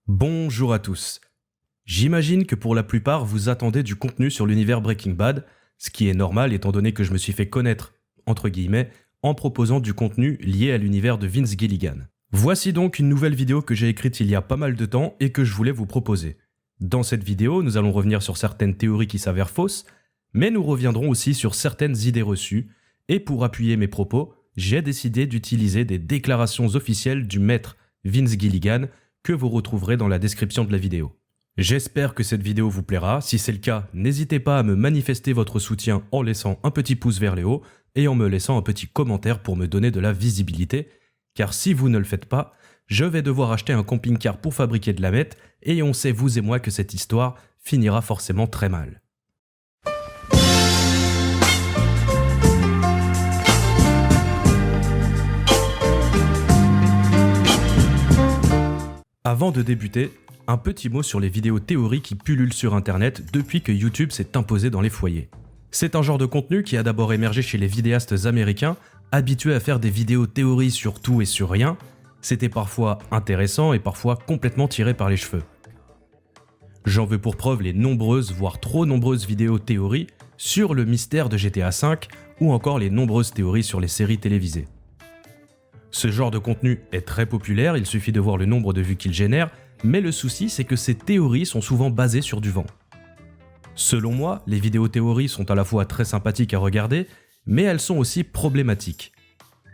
Bonjour à tous. J'imagine que pour la plupart vous attendez du contenu sur l'univers Breaking Bad, ce qui est normal étant donné que je me suis fait connaître, entre guillemets, en proposant du contenu lié à l'univers de Vince Gilligan. Voici donc une nouvelle vidéo que j'ai écrite il y a pas mal de temps et que je voulais vous proposer. Dans cette vidéo, nous allons revenir sur certaines théories qui s'avèrent fausses, mais nous reviendrons aussi sur certaines idées reçues, et pour appuyer mes propos, j'ai décidé d'utiliser des déclarations officielles du maître Vince Gilligan que vous retrouverez dans la description de la vidéo. J'espère que cette vidéo vous plaira. Si c'est le cas, n'hésitez pas à me manifester votre soutien en laissant un petit pouce vers le haut et en me laissant un petit commentaire pour me donner de la visibilité, car si vous ne le faites pas, je vais devoir acheter un camping-car pour fabriquer de la meth et on sait vous et moi que cette histoire finira forcément très mal. Avant de débuter, un petit mot sur les vidéos théories qui pullulent sur internet depuis que YouTube s'est imposé dans les foyers. C'est un genre de contenu qui a d'abord émergé chez les vidéastes américains, habitués à faire des vidéos théories sur tout et sur rien. C'était parfois intéressant et parfois complètement tiré par les cheveux. J'en veux pour preuve les nombreuses, voire trop nombreuses vidéos théories sur le mystère de GTA V ou encore les nombreuses théories sur les séries télévisées. Ce genre de contenu est très populaire, il suffit de voir le nombre de vues qu'il génère, mais le souci c'est que ces théories sont souvent basées sur du vent. Selon moi, les vidéos théories sont à la fois très sympathiques à regarder, mais elles sont aussi problématiques.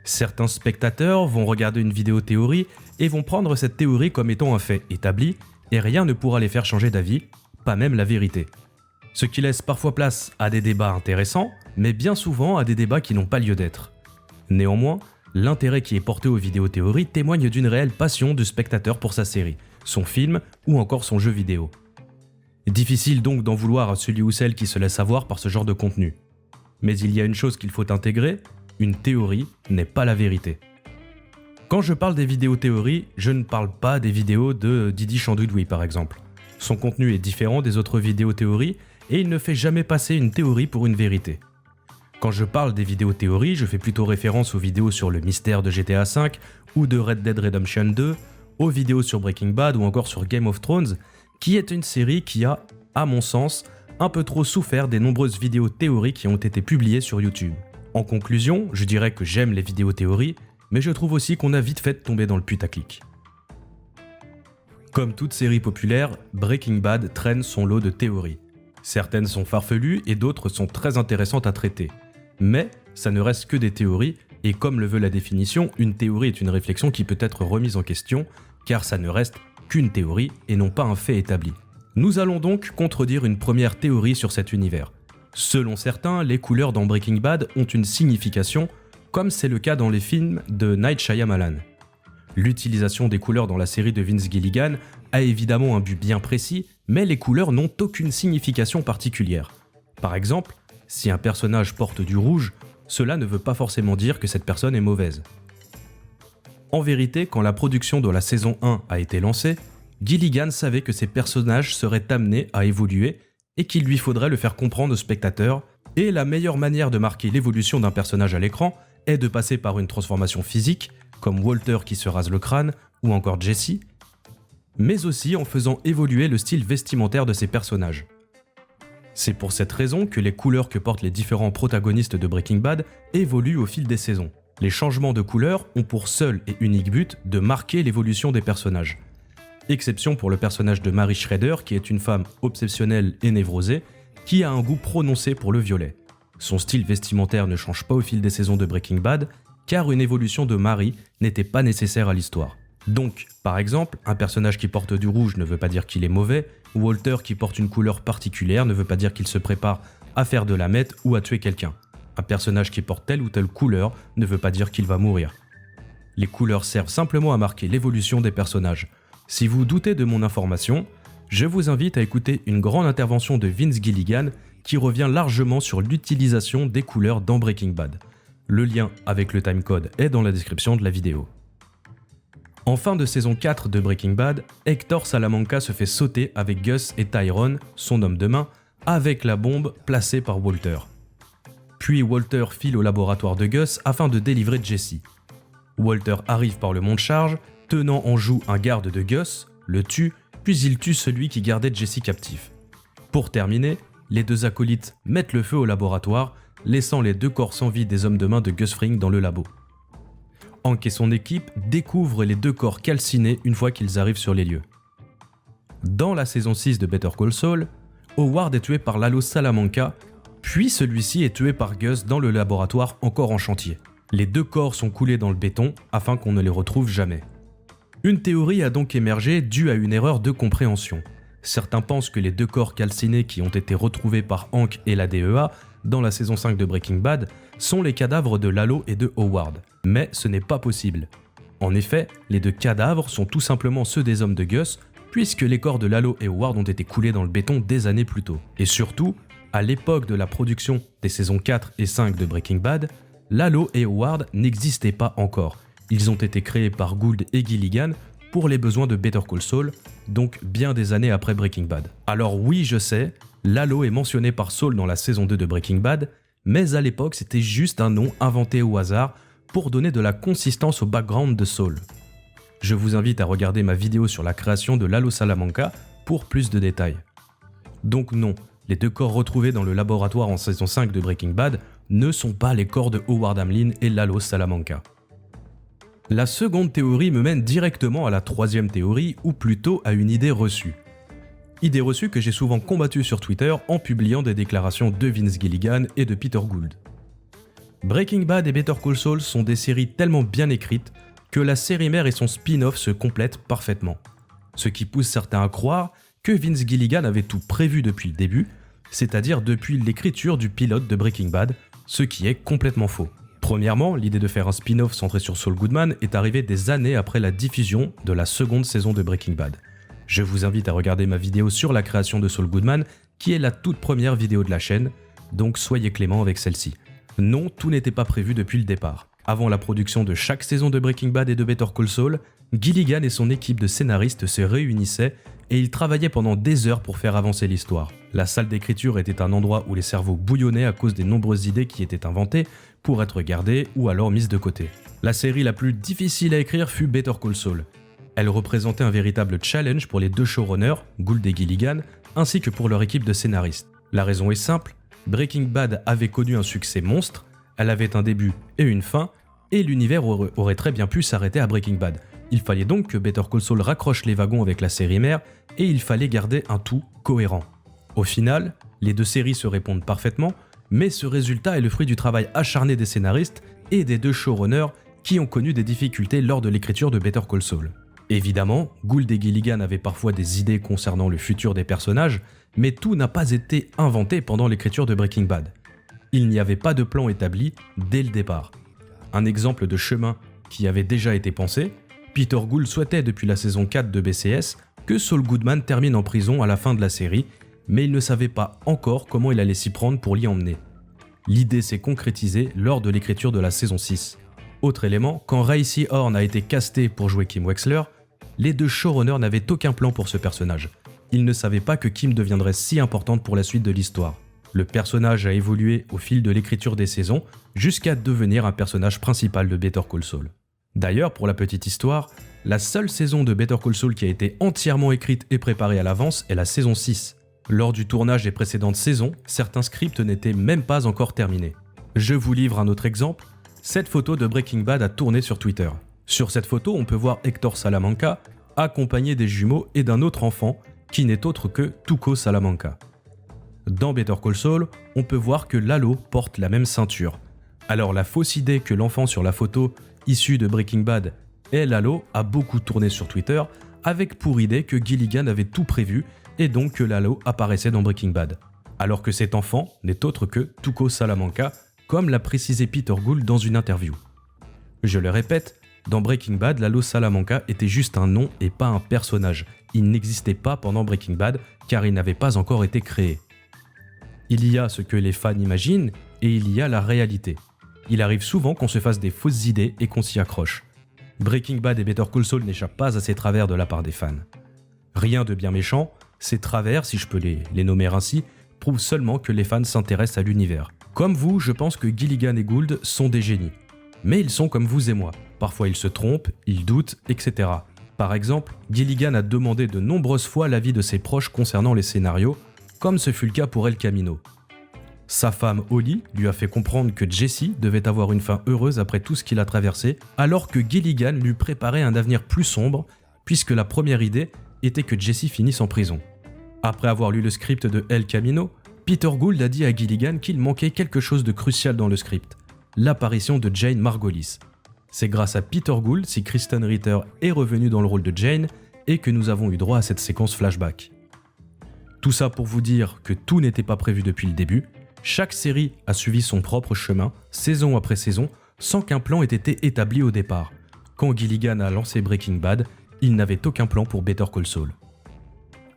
Certains spectateurs vont regarder une vidéo théorie et vont prendre cette théorie comme étant un fait établi, et rien ne pourra les faire changer d'avis, pas même la vérité. Ce qui laisse parfois place à des débats intéressants, mais bien souvent à des débats qui n'ont pas lieu d'être. Néanmoins, l'intérêt qui est porté aux vidéos théories témoigne d'une réelle passion du spectateur pour sa série, son film ou encore son jeu vidéo. Difficile donc d'en vouloir à celui ou celle qui se laisse avoir par ce genre de contenu. Mais il y a une chose qu'il faut intégrer, une théorie n'est pas la vérité. Quand je parle des vidéos théories, je ne parle pas des vidéos de Didi Chandoudoui par exemple. Son contenu est différent des autres vidéos théories et il ne fait jamais passer une théorie pour une vérité. Quand je parle des vidéos théories, je fais plutôt référence aux vidéos sur le mystère de GTA V ou de Red Dead Redemption 2, aux vidéos sur Breaking Bad ou encore sur Game of Thrones, qui est une série qui a, à mon sens, un peu trop souffert des nombreuses vidéos théories qui ont été publiées sur YouTube. En conclusion, je dirais que j'aime les vidéos théories, mais je trouve aussi qu'on a vite fait de tomber dans le putaclic. Comme toute série populaire, Breaking Bad traîne son lot de théories. Certaines sont farfelues et d'autres sont très intéressantes à traiter. Mais ça ne reste que des théories, et comme le veut la définition, une théorie est une réflexion qui peut être remise en question, car ça ne reste qu'une théorie et non pas un fait établi. Nous allons donc contredire une première théorie sur cet univers. Selon certains, les couleurs dans Breaking Bad ont une signification, comme c'est le cas dans les films de Night Shyamalan. L'utilisation des couleurs dans la série de Vince Gilligan a évidemment un but bien précis, mais les couleurs n'ont aucune signification particulière. Par exemple, si un personnage porte du rouge, cela ne veut pas forcément dire que cette personne est mauvaise. En vérité, quand la production de la saison 1 a été lancée, Gilligan savait que ses personnages seraient amenés à évoluer et qu'il lui faudrait le faire comprendre aux spectateurs, et la meilleure manière de marquer l'évolution d'un personnage à l'écran est de passer par une transformation physique, comme Walter qui se rase le crâne ou encore Jesse, mais aussi en faisant évoluer le style vestimentaire de ses personnages. C'est pour cette raison que les couleurs que portent les différents protagonistes de Breaking Bad évoluent au fil des saisons. Les changements de couleurs ont pour seul et unique but de marquer l'évolution des personnages. Exception pour le personnage de Mary Schrader qui est une femme obsessionnelle et névrosée qui a un goût prononcé pour le violet. Son style vestimentaire ne change pas au fil des saisons de Breaking Bad car une évolution de Mary n'était pas nécessaire à l'histoire. Donc, par exemple, un personnage qui porte du rouge ne veut pas dire qu'il est mauvais, Walter qui porte une couleur particulière ne veut pas dire qu'il se prépare à faire de la meth ou à tuer quelqu'un. Un personnage qui porte telle ou telle couleur ne veut pas dire qu'il va mourir. Les couleurs servent simplement à marquer l'évolution des personnages. Si vous doutez de mon information, je vous invite à écouter une grande intervention de Vince Gilligan qui revient largement sur l'utilisation des couleurs dans Breaking Bad. Le lien avec le timecode est dans la description de la vidéo. En fin de saison 4 de Breaking Bad, Hector Salamanca se fait sauter avec Gus et Tyrone, son homme de main, avec la bombe placée par Walter. Puis Walter file au laboratoire de Gus afin de délivrer Jesse. Walter arrive par le monte-charge, tenant en joue un garde de Gus, le tue, puis il tue celui qui gardait Jesse captif. Pour terminer, les deux acolytes mettent le feu au laboratoire, laissant les deux corps sans vie des hommes de main de Gus Fring dans le labo. Hank et son équipe découvrent les deux corps calcinés une fois qu'ils arrivent sur les lieux. Dans la saison 6 de Better Call Saul, Howard est tué par Lalo Salamanca, puis celui-ci est tué par Gus dans le laboratoire encore en chantier. Les deux corps sont coulés dans le béton afin qu'on ne les retrouve jamais. Une théorie a donc émergé due à une erreur de compréhension. Certains pensent que les deux corps calcinés qui ont été retrouvés par Hank et la DEA dans la saison 5 de Breaking Bad sont les cadavres de Lalo et de Howard. Mais ce n'est pas possible. En effet, les deux cadavres sont tout simplement ceux des hommes de Gus, puisque les corps de Lalo et Howard ont été coulés dans le béton des années plus tôt. Et surtout, à l'époque de la production des saisons 4 et 5 de Breaking Bad, Lalo et Howard n'existaient pas encore. Ils ont été créés par Gould et Gilligan pour les besoins de Better Call Saul, donc bien des années après Breaking Bad. Alors oui, je sais, Lalo est mentionné par Saul dans la saison 2 de Breaking Bad, mais à l'époque c'était juste un nom inventé au hasard pour donner de la consistance au background de Saul. Je vous invite à regarder ma vidéo sur la création de Lalo Salamanca pour plus de détails. Donc non, les deux corps retrouvés dans le laboratoire en saison 5 de Breaking Bad ne sont pas les corps de Howard Hamlin et Lalo Salamanca. La seconde théorie me mène directement à la troisième théorie, ou plutôt à une idée reçue. Idée reçue que j'ai souvent combattue sur Twitter en publiant des déclarations de Vince Gilligan et de Peter Gould. Breaking Bad et Better Call Saul sont des séries tellement bien écrites que la série mère et son spin-off se complètent parfaitement. Ce qui pousse certains à croire que Vince Gilligan avait tout prévu depuis le début, c'est-à-dire depuis l'écriture du pilote de Breaking Bad, ce qui est complètement faux. Premièrement, l'idée de faire un spin-off centré sur Saul Goodman est arrivée des années après la diffusion de la seconde saison de Breaking Bad. Je vous invite à regarder ma vidéo sur la création de Saul Goodman, qui est la toute première vidéo de la chaîne, donc soyez clément avec celle-ci. Non, tout n'était pas prévu depuis le départ. Avant la production de chaque saison de Breaking Bad et de Better Call Saul, Gilligan et son équipe de scénaristes se réunissaient et ils travaillaient pendant des heures pour faire avancer l'histoire. La salle d'écriture était un endroit où les cerveaux bouillonnaient à cause des nombreuses idées qui étaient inventées pour être gardées ou alors mises de côté. La série la plus difficile à écrire fut Better Call Saul. Elle représentait un véritable challenge pour les deux showrunners, Gould et Gilligan, ainsi que pour leur équipe de scénaristes. La raison est simple, Breaking Bad avait connu un succès monstre, elle avait un début et une fin, et l'univers aurait très bien pu s'arrêter à Breaking Bad. Il fallait donc que Better Call Saul raccroche les wagons avec la série mère, et il fallait garder un tout cohérent. Au final, les deux séries se répondent parfaitement, mais ce résultat est le fruit du travail acharné des scénaristes et des deux showrunners qui ont connu des difficultés lors de l'écriture de Better Call Saul. Évidemment, Gould et Gilligan avaient parfois des idées concernant le futur des personnages, mais tout n'a pas été inventé pendant l'écriture de Breaking Bad. Il n'y avait pas de plan établi dès le départ. Un exemple de chemin qui avait déjà été pensé, Peter Gould souhaitait depuis la saison 4 de BCS que Saul Goodman termine en prison à la fin de la série, mais il ne savait pas encore comment il allait s'y prendre pour l'y emmener. L'idée s'est concrétisée lors de l'écriture de la saison 6. Autre élément, quand Racey Horn a été casté pour jouer Kim Wexler, les deux showrunners n'avaient aucun plan pour ce personnage. Ils ne savaient pas que Kim deviendrait si importante pour la suite de l'histoire. Le personnage a évolué au fil de l'écriture des saisons jusqu'à devenir un personnage principal de Better Call Saul. D'ailleurs, pour la petite histoire, la seule saison de Better Call Saul qui a été entièrement écrite et préparée à l'avance est la saison 6. Lors du tournage des précédentes saisons, certains scripts n'étaient même pas encore terminés. Je vous livre un autre exemple. Cette photo de Breaking Bad a tourné sur Twitter. Sur cette photo, on peut voir Hector Salamanca accompagné des jumeaux et d'un autre enfant qui n'est autre que Tuco Salamanca. Dans Better Call Saul, on peut voir que Lalo porte la même ceinture. Alors la fausse idée que l'enfant sur la photo, issu de Breaking Bad, est Lalo a beaucoup tourné sur Twitter, avec pour idée que Gilligan avait tout prévu et donc que Lalo apparaissait dans Breaking Bad. Alors que cet enfant n'est autre que Tuco Salamanca, comme l'a précisé Peter Gould dans une interview. Je le répète, dans Breaking Bad, Lalo Salamanca était juste un nom et pas un personnage. Il n'existait pas pendant Breaking Bad car il n'avait pas encore été créé. Il y a ce que les fans imaginent et il y a la réalité. Il arrive souvent qu'on se fasse des fausses idées et qu'on s'y accroche. Breaking Bad et Better Call Saul n'échappent pas à ces travers de la part des fans. Rien de bien méchant, ces travers, si je peux les nommer ainsi, prouvent seulement que les fans s'intéressent à l'univers. Comme vous, je pense que Gilligan et Gould sont des génies. Mais ils sont comme vous et moi. Parfois ils se trompent, ils doutent, etc. Par exemple, Gilligan a demandé de nombreuses fois l'avis de ses proches concernant les scénarios, comme ce fut le cas pour El Camino. Sa femme Holly lui a fait comprendre que Jesse devait avoir une fin heureuse après tout ce qu'il a traversé, alors que Gilligan lui préparait un avenir plus sombre, puisque la première idée était que Jesse finisse en prison. Après avoir lu le script de El Camino, Peter Gould a dit à Gilligan qu'il manquait quelque chose de crucial dans le script, l'apparition de Jane Margolis. C'est grâce à Peter Gould si Kristen Ritter est revenue dans le rôle de Jane et que nous avons eu droit à cette séquence flashback. Tout ça pour vous dire que tout n'était pas prévu depuis le début, chaque série a suivi son propre chemin, saison après saison, sans qu'un plan ait été établi au départ. Quand Gilligan a lancé Breaking Bad, il n'avait aucun plan pour Better Call Saul.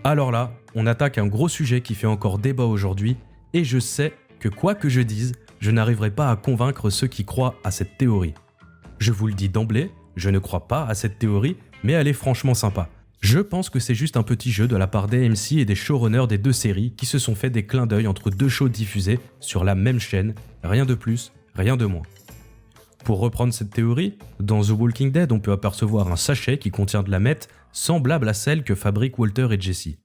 Alors là, on attaque un gros sujet qui fait encore débat aujourd'hui, et je sais que quoi que je dise, je n'arriverai pas à convaincre ceux qui croient à cette théorie. Je vous le dis d'emblée, je ne crois pas à cette théorie, mais elle est franchement sympa. Je pense que c'est juste un petit jeu de la part d'AMC et des showrunners des deux séries qui se sont fait des clins d'œil entre deux shows diffusés sur la même chaîne, rien de plus, rien de moins. Pour reprendre cette théorie, dans The Walking Dead, on peut apercevoir un sachet qui contient de la meth semblable à celle que fabriquent Walter et Jesse.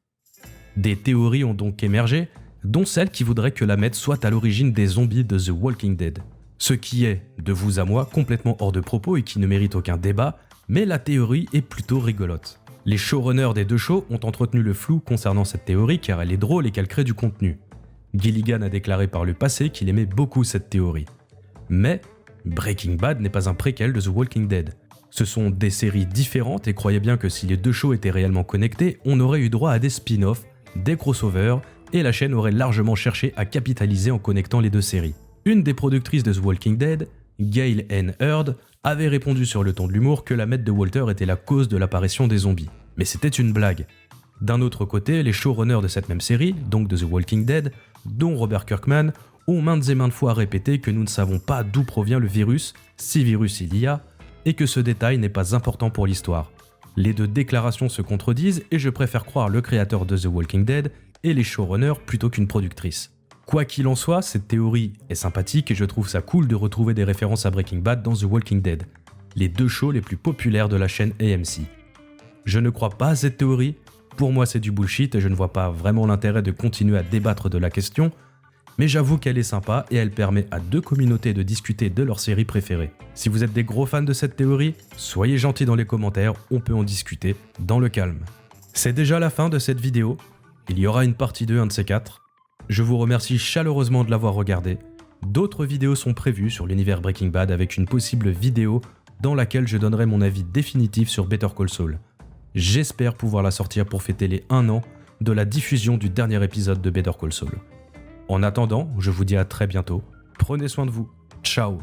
Des théories ont donc émergé, dont celle qui voudrait que la meth soit à l'origine des zombies de The Walking Dead. Ce qui est, de vous à moi, complètement hors de propos et qui ne mérite aucun débat, mais la théorie est plutôt rigolote. Les showrunners des deux shows ont entretenu le flou concernant cette théorie car elle est drôle et qu'elle crée du contenu. Gilligan a déclaré par le passé qu'il aimait beaucoup cette théorie. Mais Breaking Bad n'est pas un préquel de The Walking Dead. Ce sont des séries différentes et croyez bien que si les deux shows étaient réellement connectés, on aurait eu droit à des spin-offs, des crossovers, et la chaîne aurait largement cherché à capitaliser en connectant les deux séries. Une des productrices de The Walking Dead, Gail Ann Hurd, avait répondu sur le ton de l'humour que la meth de Walter était la cause de l'apparition des zombies. Mais c'était une blague. D'un autre côté, les showrunners de cette même série, donc de The Walking Dead, dont Robert Kirkman, ont maintes et maintes fois répété que nous ne savons pas d'où provient le virus, si virus il y a, et que ce détail n'est pas important pour l'histoire. Les deux déclarations se contredisent et je préfère croire le créateur de The Walking Dead et les showrunners plutôt qu'une productrice. Quoi qu'il en soit, cette théorie est sympathique et je trouve ça cool de retrouver des références à Breaking Bad dans The Walking Dead, les deux shows les plus populaires de la chaîne AMC. Je ne crois pas à cette théorie, pour moi c'est du bullshit et je ne vois pas vraiment l'intérêt de continuer à débattre de la question, mais j'avoue qu'elle est sympa et elle permet à deux communautés de discuter de leur série préférée. Si vous êtes des gros fans de cette théorie, soyez gentils dans les commentaires, on peut en discuter dans le calme. C'est déjà la fin de cette vidéo, il y aura une partie 2, un de ces quatre. Je vous remercie chaleureusement de l'avoir regardé. D'autres vidéos sont prévues sur l'univers Breaking Bad avec une possible vidéo dans laquelle je donnerai mon avis définitif sur Better Call Saul. J'espère pouvoir la sortir pour fêter les 1 an de la diffusion du dernier épisode de Better Call Saul. En attendant, je vous dis à très bientôt. Prenez soin de vous. Ciao.